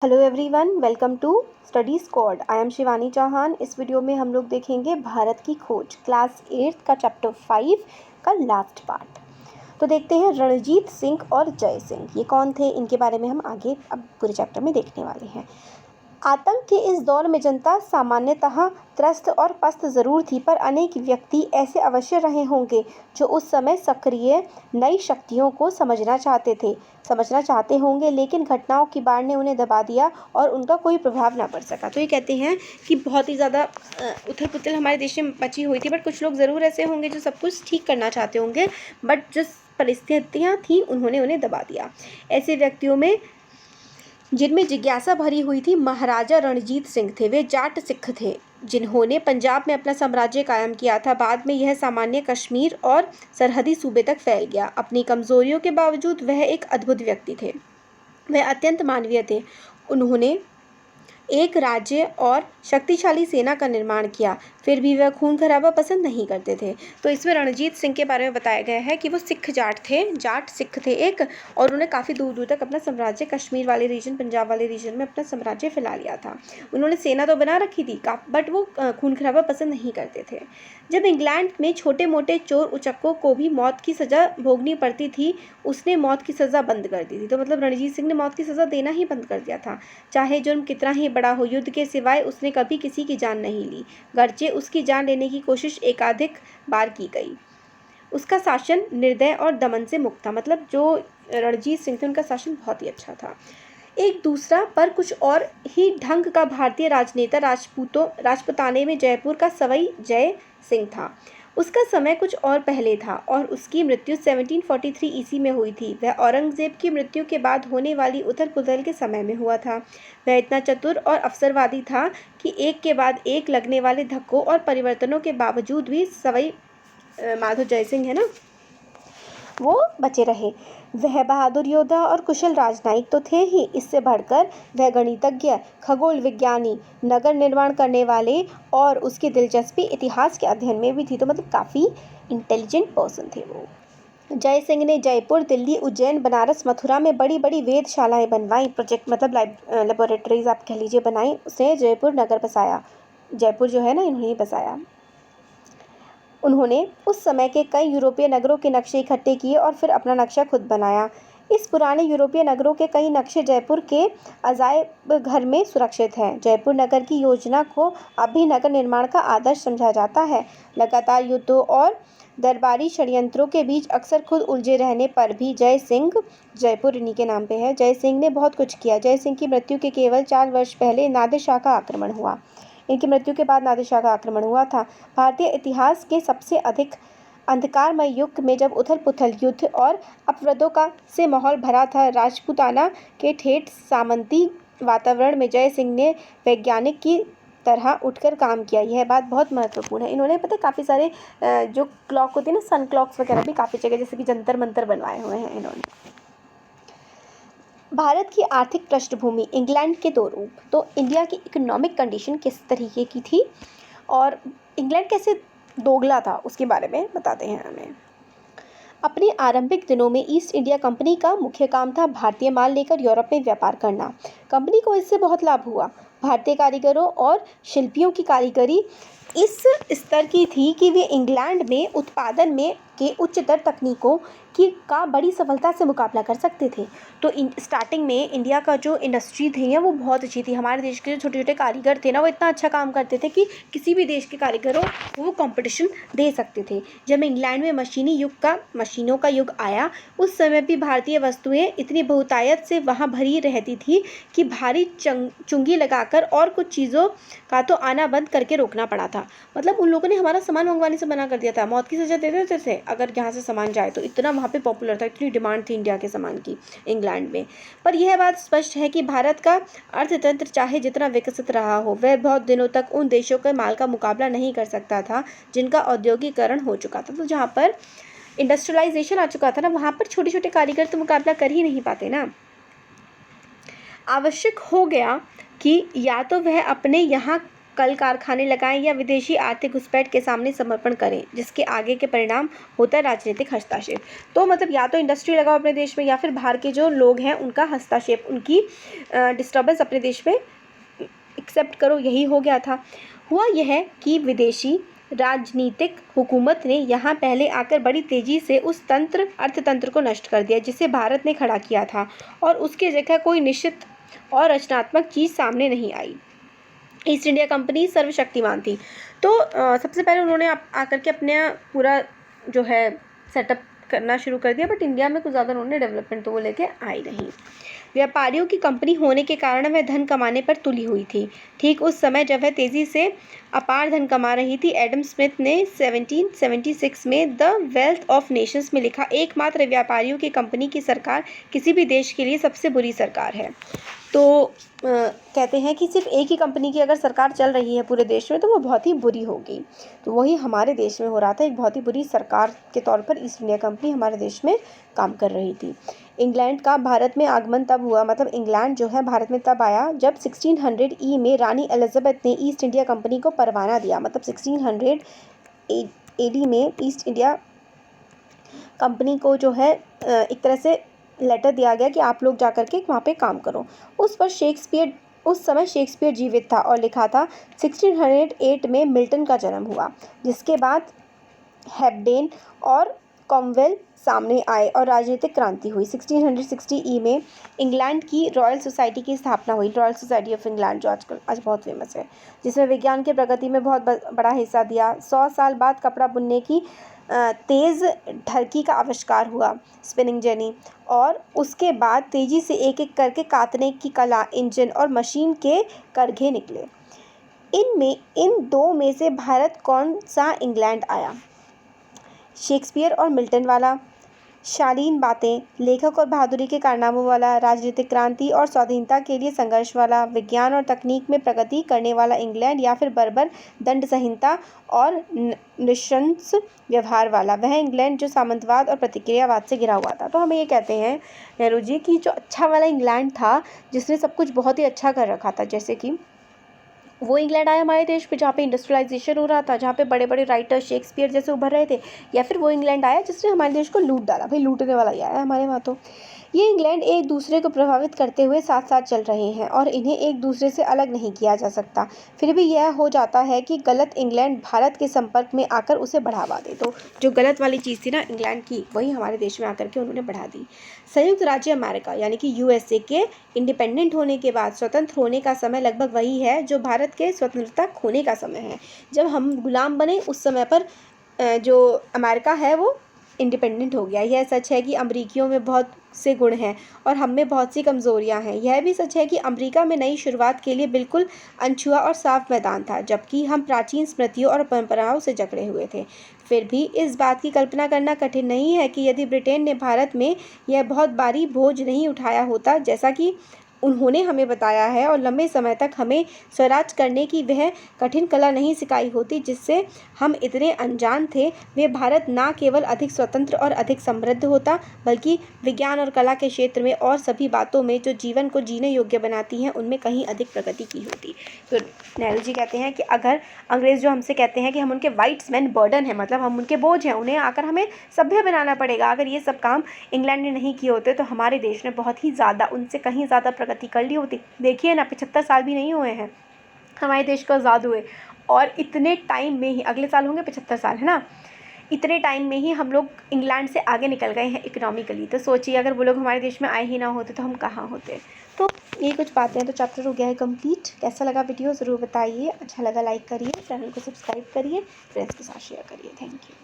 Hello everyone, welcome to study squad. I am Shivani Chauhan. इस video में हम लोग देखेंगे भारत की खोज क्लास 8 का चैप्टर 5 का लास्ट पार्ट। तो देखते हैं रणजीत सिंह और जय सिंह ये कौन थे, इनके बारे में हम आगे अब पूरे चैप्टर में देखने वाले हैं। आतंक के इस दौर में जनता सामान्यतः त्रस्त और पस्त ज़रूर थी, पर अनेक व्यक्ति ऐसे अवश्य रहे होंगे जो उस समय सक्रिय नई शक्तियों को समझना चाहते होंगे, लेकिन घटनाओं की बाढ़ ने उन्हें दबा दिया और उनका कोई प्रभाव ना पड़ सका। तो ये कहते हैं कि बहुत ही ज़्यादा उथल पुथल हमारे देश में मची हुई थी, बट कुछ लोग ज़रूर ऐसे होंगे जो सब कुछ ठीक करना चाहते होंगे, बट जिस परिस्थितियाँ थी उन्होंने उन्हें दबा दिया। ऐसे व्यक्तियों में जिनमें जिज्ञासा भरी हुई थी, महाराजा रणजीत सिंह थे। वे जाट सिख थे जिन्होंने पंजाब में अपना साम्राज्य कायम किया था। बाद में यह सामान्य कश्मीर और सरहदी सूबे तक फैल गया। अपनी कमजोरियों के बावजूद वह एक अद्भुत व्यक्ति थे। वह अत्यंत मानवीय थे। उन्होंने एक राज्य और शक्तिशाली सेना का निर्माण किया, फिर भी वह खून खराबा पसंद नहीं करते थे। तो इसमें रणजीत सिंह के बारे में बताया गया है कि वो जाट सिख थे एक, और उन्होंने काफ़ी दूर दूर तक अपना साम्राज्य, कश्मीर वाले रीजन, पंजाब वाले रीजन में अपना साम्राज्य फैला लिया था। उन्होंने सेना तो बना रखी थी, बट वो खून खराबा पसंद नहीं करते थे। जब इंग्लैंड में छोटे मोटे चोर उचक्कों को भी मौत की सज़ा भोगनी पड़ती थी, उसने मौत की सज़ा बंद कर दी थी। तो मतलब रणजीत सिंह ने मौत की सज़ा देना ही बंद कर दिया था। चाहे जुर्म कितना ही बड़ा हो, युद्ध के सिवाय उसने कभी किसी की जान नहीं ली, गर्चे उसकी जान लेने की कोशिश एकाधिक बार की गई। उसका शासन निर्दय और दमन से मुक्त था। मतलब जो रणजीत सिंह थे उनका शासन बहुत ही अच्छा था। एक दूसरा पर कुछ और ही ढंग का भारतीय राजनेता राजपुताने में जयपुर का सवाई जय सिंह था। उसका समय कुछ और पहले था और उसकी मृत्यु 1743 ईस्वी में हुई थी। वह औरंगजेब की मृत्यु के बाद होने वाली उथल पुथल के समय में हुआ था। वह इतना चतुर और अवसरवादी था कि एक के बाद एक लगने वाले धक्कों और परिवर्तनों के बावजूद भी सवाई माधो जय सिंह है ना, वो बचे रहे। वह बहादुर योद्धा और कुशल राजनयिक तो थे ही, इससे बढ़कर वह गणितज्ञ, खगोल विज्ञानी, नगर निर्माण करने वाले, और उसकी दिलचस्पी इतिहास के अध्ययन में भी थी। तो मतलब काफ़ी इंटेलिजेंट पर्सन थे वो। जय सिंह ने जयपुर, दिल्ली, उज्जैन, बनारस, मथुरा में बड़ी बड़ी वेधशालाएं बनवाई, प्रोजेक्ट मतलब लेबोरेटरीज आप कह लीजिए बनाई। उसने जयपुर नगर बसाया, जयपुर जो है ना इन्होंने बसाया। उन्होंने उस समय के कई यूरोपीय नगरों के नक्शे इकट्ठे किए और फिर अपना नक्शा खुद बनाया। इस पुराने यूरोपीय नगरों के कई नक्शे जयपुर के अजायब घर में सुरक्षित हैं। जयपुर नगर की योजना को अब भी नगर निर्माण का आदर्श समझा जाता है। लगातार युद्धों और दरबारी षड्यंत्रों के बीच अक्सर खुद उलझे रहने पर भी जय सिंह, जयपुर इन्हीं के नाम पे है, जय सिंह ने बहुत कुछ किया। जय सिंह की मृत्यु के केवल 4 वर्ष पहले नादिर शाह का आक्रमण हुआ। इनकी मृत्यु के बाद नादिर शाह का आक्रमण हुआ था। भारतीय इतिहास के सबसे अधिक अंधकारमय युग में जब उथल पुथल, युद्ध और अपवादों का से माहौल भरा था, राजपूताना के ठेठ सामंती वातावरण में जय सिंह ने वैज्ञानिक की तरह उठकर काम किया। यह बात बहुत महत्वपूर्ण है। इन्होंने पता काफ़ी सारे जो क्लॉक होती है ना, सन क्लॉक्स वगैरह भी काफ़ी जगह, जैसे कि जंतर मंतर बनवाए हुए हैं इन्होंने। भारत की आर्थिक पृष्ठभूमि, इंग्लैंड के 2 रूप। तो इंडिया की इकोनॉमिक कंडीशन किस तरीके की थी और इंग्लैंड कैसे दोगला था, उसके बारे में बताते हैं हमें। अपने आरंभिक दिनों में ईस्ट इंडिया कंपनी का मुख्य काम था भारतीय माल लेकर यूरोप में व्यापार करना। कंपनी को इससे बहुत लाभ हुआ। भारतीय कारीगरों और शिल्पियों की कारीगरी इस स्तर की थी कि वे इंग्लैंड में उत्पादन में के उच्चतर तकनीकों का बड़ी सफलता से मुकाबला कर सकते थे। तो स्टार्टिंग में इंडिया का जो इंडस्ट्री थी वो बहुत अच्छी थी। हमारे देश के जो छोटे छोटे कारीगर थे ना, वो इतना अच्छा काम करते थे कि किसी भी देश के कारीगरों को वो कंपटीशन दे सकते थे। जब इंग्लैंड में मशीनों का युग आया, उस समय भी भारतीय वस्तुएं इतनी बहुतायत से वहाँ भरी रहती थी कि भारी चुंगी लगाकर और कुछ चीज़ों का तो आना बंद करके रोकना पड़ा था। मतलब उन लोगों ने हमारा सामान मंगवाने से मना कर दिया था, मौत की सज़ा दे देते थे अगर यहाँ से सामान जाए। तो इतना वहाँ पे पॉपुलर था, इतनी डिमांड थी इंडिया के सामान की इंग्लैंड में। पर यह बात स्पष्ट है कि भारत का अर्थतंत्र चाहे जितना विकसित रहा हो, वह बहुत दिनों तक उन देशों के माल का मुकाबला नहीं कर सकता था जिनका औद्योगिकरण हो चुका था। तो जहाँ पर इंडस्ट्रियलाइजेशन आ चुका था ना, वहाँ पर छोटे छोटे कारीगर तो मुकाबला कर ही नहीं पाते ना। आवश्यक हो गया कि या तो वह अपने यहाँ कल कारखाने लगाएं या विदेशी आर्थिक घुसपैठ के सामने समर्पण करें, जिसके आगे के परिणाम होता है राजनीतिक हस्तक्षेप। तो मतलब या तो इंडस्ट्री लगाओ अपने देश में, या फिर बाहर के जो लोग हैं उनका हस्तक्षेप, उनकी डिस्टर्बेंस अपने देश में एक्सेप्ट करो, यही हो गया था। हुआ यह कि विदेशी राजनीतिक हुकूमत ने यहाँ पहले आकर बड़ी तेज़ी से उस अर्थतंत्र को नष्ट कर दिया जिसे भारत ने खड़ा किया था, और उसकी जगह कोई निश्चित और रचनात्मक चीज़ सामने नहीं आई। ईस्ट इंडिया कंपनी सर्वशक्तिमान थी। तो सबसे पहले उन्होंने आकर के अपने पूरा जो है सेटअप करना शुरू कर दिया, बट इंडिया में कुछ ज़्यादा उन्होंने डेवलपमेंट तो वो लेके आई नहीं। व्यापारियों की कंपनी होने के कारण वह धन कमाने पर तुली हुई थी। ठीक उस समय जब वह तेज़ी से अपार धन कमा रही थी, एडम स्मिथ ने 1776 में द वेल्थ ऑफ नेशंस में लिखा, एकमात्र व्यापारियों की कंपनी की सरकार किसी भी देश के लिए सबसे बुरी सरकार है। तो कहते हैं कि सिर्फ एक ही कंपनी की अगर सरकार चल रही है पूरे देश में तो वो बहुत ही बुरी होगी। तो वही हमारे देश में हो रहा था, एक बहुत ही बुरी सरकार के तौर पर ईस्ट इंडिया कंपनी हमारे देश में काम कर रही थी। इंग्लैंड का भारत में आगमन तब हुआ, मतलब इंग्लैंड जो है भारत में तब आया जब 1600 ई में रानी एलिजाबेथ ने ईस्ट इंडिया कंपनी को परवाना दिया। मतलब 1600 एडी में ईस्ट इंडिया कंपनी को जो है एक तरह से लेटर दिया गया कि आप लोग जाकर के वहाँ पे काम करो। उस समय शेक्सपियर जीवित था और लिखा था। 1608 में मिल्टन का जन्म हुआ, जिसके बाद हेब्डेन और कॉमवेल सामने आए और राजनीतिक क्रांति हुई। 1660 ई में इंग्लैंड की रॉयल सोसाइटी की स्थापना हुई, रॉयल सोसाइटी ऑफ इंग्लैंड, जो आज बहुत फेमस है, जिसमें विज्ञान की प्रगति में बहुत बड़ा हिस्सा दिया। 100 साल बाद कपड़ा बुनने की तेज़ ढरकी का आविष्कार हुआ, स्पिनिंग जेनी, और उसके बाद तेज़ी से एक एक करके कातने की कला, इंजन और मशीन के करघे निकले। इन दो में से भारत कौन सा इंग्लैंड आया? शेक्सपियर और मिल्टन वाला, शालीन बातें, लेखक और बहादुरी के कारनामों वाला, राजनीतिक क्रांति और स्वाधीनता के लिए संघर्ष वाला, विज्ञान और तकनीक में प्रगति करने वाला इंग्लैंड, या फिर बर्बर दंड संहिता और नृशंस व्यवहार वाला वह इंग्लैंड जो सामंतवाद और प्रतिक्रियावाद से घिरा हुआ था? तो हमें ये कहते हैं नेहरू जी कि जो अच्छा वाला इंग्लैंड था, जिसने सब कुछ बहुत ही अच्छा कर रखा था, जैसे कि वो इंग्लैंड आया हमारे देश पे जहाँ पे इंडस्ट्रियलाइजेशन हो रहा था, जहाँ पे बड़े बड़े राइटर शेक्सपियर जैसे उभर रहे थे, या फिर वो इंग्लैंड आया जिसने हमारे देश को लूट डाला? भाई लूटने वाला ही आया हमारे वहाँ। तो ये इंग्लैंड एक दूसरे को प्रभावित करते हुए साथ साथ चल रहे हैं और इन्हें एक दूसरे से अलग नहीं किया जा सकता। फिर भी यह हो जाता है कि गलत इंग्लैंड भारत के संपर्क में आकर उसे बढ़ावा दे। तो जो गलत वाली चीज़ थी ना इंग्लैंड की, वही हमारे देश में आकर के उन्होंने बढ़ा दी। संयुक्त राज्य अमेरिका यानी कि यूएसए के इंडिपेंडेंट होने के बाद स्वतंत्र होने का समय लगभग वही है जो भारत के स्वतंत्रता खोने का समय है। जब हम गुलाम बने उस समय पर जो अमेरिका है वो इंडिपेंडेंट हो गया। यह सच है कि अमरीकियों में बहुत से गुण हैं और हम में बहुत सी कमज़ोरियां हैं। यह भी सच है कि अमेरिका में नई शुरुआत के लिए बिल्कुल अनछुआ और साफ मैदान था, जबकि हम प्राचीन स्मृतियों और परंपराओं से जकड़े हुए थे। फिर भी इस बात की कल्पना करना कठिन नहीं है कि यदि ब्रिटेन ने भारत में यह बहुत भारी बोझ नहीं उठाया होता जैसा कि उन्होंने हमें बताया है, और लंबे समय तक हमें स्वराज करने की वह कठिन कला नहीं सिखाई होती जिससे हम इतने अनजान थे, वे भारत न केवल अधिक स्वतंत्र और अधिक समृद्ध होता, बल्कि विज्ञान और कला के क्षेत्र में और सभी बातों में जो जीवन को जीने योग्य बनाती हैं उनमें कहीं अधिक प्रगति की होती। तो नेहरू जी कहते हैं कि अगर अंग्रेज़ जो हमसे कहते हैं कि हम उनके वाइट्समैन बर्डन है, मतलब हम उनके बोझ हैं, उन्हें आकर हमें सभ्य बनाना पड़ेगा, अगर ये सब काम इंग्लैंड ने नहीं किए होते तो हमारे देश ने बहुत ही ज़्यादा, उनसे कहीं ज़्यादा प्रगति कर ली होती। देखिए ना, 75 साल भी नहीं हुए हैं हमारे देश को आज़ाद हुए, और इतने टाइम में ही, अगले साल होंगे 75 साल, है ना, इतने टाइम में ही हम लोग इंग्लैंड से आगे निकल गए हैं इकोनॉमिकली। तो सोचिए अगर वो लोग हमारे देश में आए ही ना होते तो हम कहाँ होते। तो ये कुछ बातें हैं। तो चैप्टर हो गया है कंप्लीट। कैसा लगा वीडियो ज़रूर बताइए, अच्छा लगा लाइक करिए, चैनल को सब्सक्राइब करिए, फ्रेंड्स के साथ शेयर करिए। Thank you.